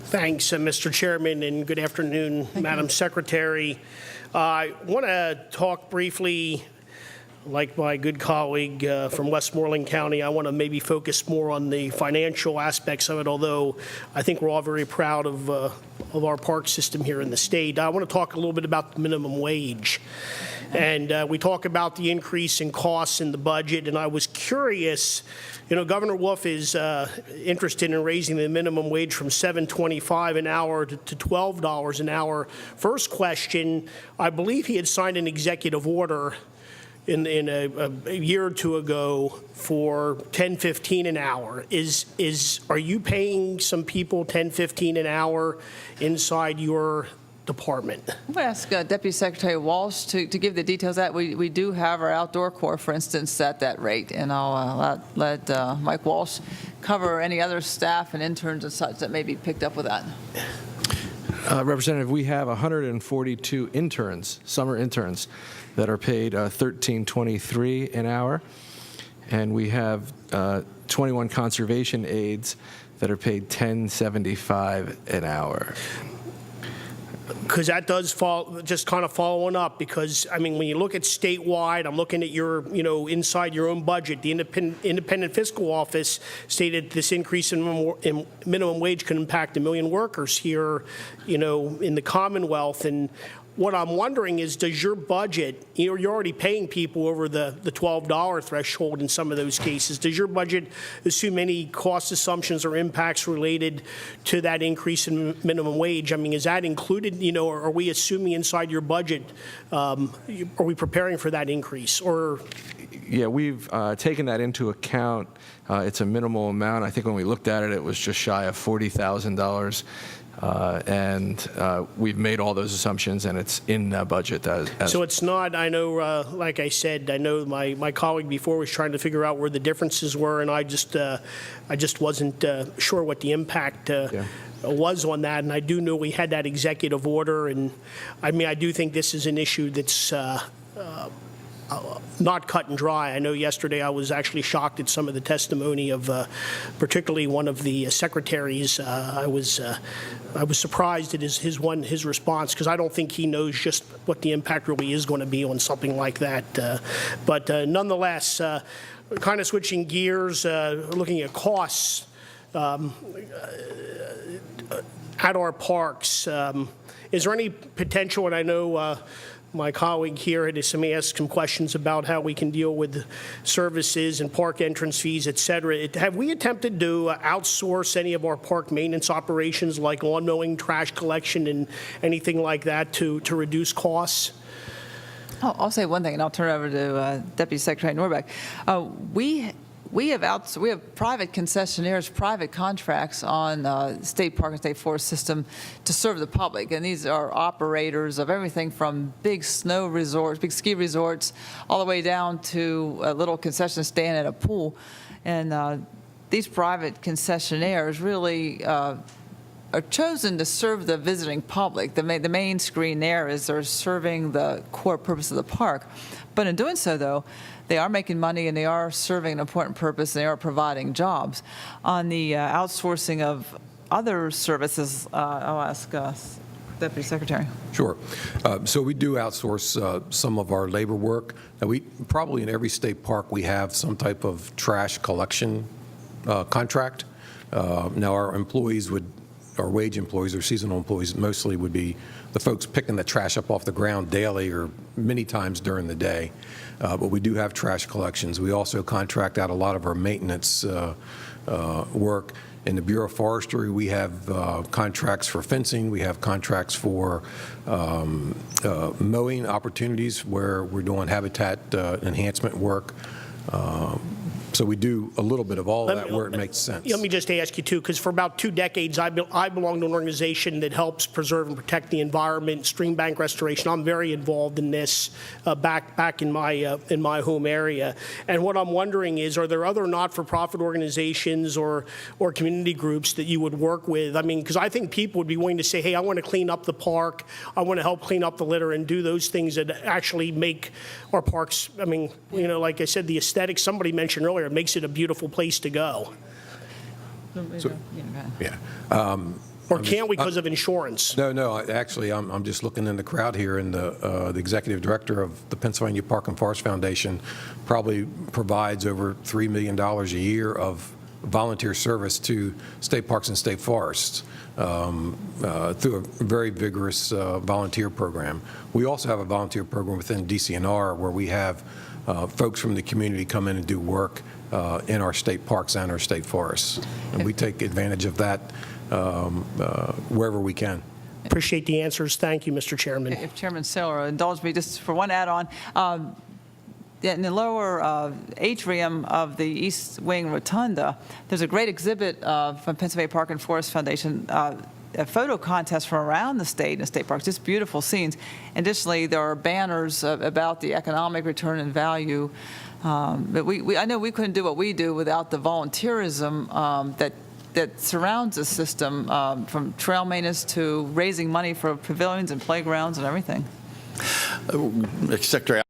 Thanks, Mr. Chairman, and good afternoon, Madam Secretary. I want to talk briefly, like my good colleague from Westmoreland County, I want to maybe focus more on the financial aspects of it, although I think we're all very proud of our park system here in the state. I want to talk a little bit about the minimum wage. And we talk about the increase in costs in the budget, and I was curious, you know, Governor Wolf is interested in raising the minimum wage from $7.25 an hour to $12 an hour. First question, I believe he had signed an executive order in a year or two ago for $10.15 an hour. Are you paying some people $10.15 an hour inside your department? I'm going to ask Deputy Secretary Walsh to give the details of that. We do have our outdoor corps, for instance, at that rate, and I'll let Mike Walsh cover any other staff and interns and such that may be picked up with that. Representative, we have 142 interns, summer interns, that are paid $13.23 an hour, and we have 21 conservation aides that are paid $10.75 an hour. Because that does fall, just kind of following up, because, I mean, when you look at statewide, I'm looking at your, you know, inside your own budget, the independent fiscal office stated this increase in minimum wage could impact 1 million workers here, you know, in the Commonwealth. And what I'm wondering is, does your budget, you're already paying people over the $12 threshold in some of those cases, does your budget assume any cost assumptions or impacts related to that increase in minimum wage? I mean, is that included, you know, or are we assuming inside your budget, are we preparing for that increase? Or yeah, we've taken that into account. It's a minimal amount. I think when we looked at it, it was just shy of $40,000. And we've made all those assumptions, and it's in the budget. So it's not, I know, like I said, I know my colleague before was trying to figure out where the differences were, and I just wasn't sure what the impact was on that. And I do know we had that executive order, and I mean, I do think this is an issue that's not cut and dry. I know yesterday I was actually shocked at some of the testimony of particularly one of the secretaries. I was surprised at his response, because I don't think he knows just what the impact really is going to be on something like that. But nonetheless, kind of switching gears, looking at costs at our parks. Is there any potential, and I know my colleague here had asked some questions about how we can deal with services and park entrance fees, et cetera. Have we attempted to outsource any of our park maintenance operations, like lawn mowing, trash collection, and anything like that to reduce costs? I'll say one thing, and I'll turn it over to Deputy Secretary Norbeck. We have private concessionaires, private contracts on state park and state forest system to serve the public, and these are operators of everything from big snow resorts, big ski resorts, all the way down to a little concession stand at a pool. And these private concessionaires really are chosen to serve the visiting public. The main screen there is they're serving the core purpose of the park. But in doing so, though, they are making money, and they are serving an important purpose, and they are providing jobs. On the outsourcing of other services, I'll ask Deputy Secretary. Sure. So we do outsource some of our labor work. Now, we probably in every state park we have some type of trash collection contract. Now, our employees our wage employees or seasonal employees mostly would be the folks picking the trash up off the ground daily or many times during the day. But we do have trash collections. We also contract out a lot of our maintenance work. In the Bureau of Forestry, we have contracts for fencing. We have contracts for mowing opportunities where we're doing habitat enhancement work. So we do a little bit of all of that where it makes sense. Let me just ask you, too, because for about 2 decades, I belong to an organization that helps preserve and protect the environment, stream bank restoration. I'm very involved in this back in my home area. And what I'm wondering is, are there other not-for-profit organizations or community groups that you would work with? I mean, because I think people would be willing to say, hey, I want to clean up the park, I want to help clean up the litter, and do those things that actually make our parks, I mean, you know, like I said, the aesthetics, somebody mentioned earlier, it makes it a beautiful place to go. So, yeah. Or can't we because of insurance? No, actually, I'm just looking in the crowd here, and the executive director of the Pennsylvania Park and Forest Foundation probably provides over $3 million a year of volunteer service to state parks and state forests through a very vigorous volunteer program. We also have a volunteer program within DCNR where we have folks from the community come in and do work in our state parks and our state forests. And we take advantage of that wherever we can. Appreciate the answers. Thank you, Mr. Chairman. If Chairman Saylor will indulge me just for one add-on, in the lower atrium of the East Wing Rotunda, there's a great exhibit from Pennsylvania Park and Forest Foundation, a photo contest from around the state and state parks, just beautiful scenes. Additionally, there are banners about the economic return and value. But I know we couldn't do what we do without the volunteerism that surrounds the system, from trail maintenance to raising money for pavilions and playgrounds and everything. Secretary,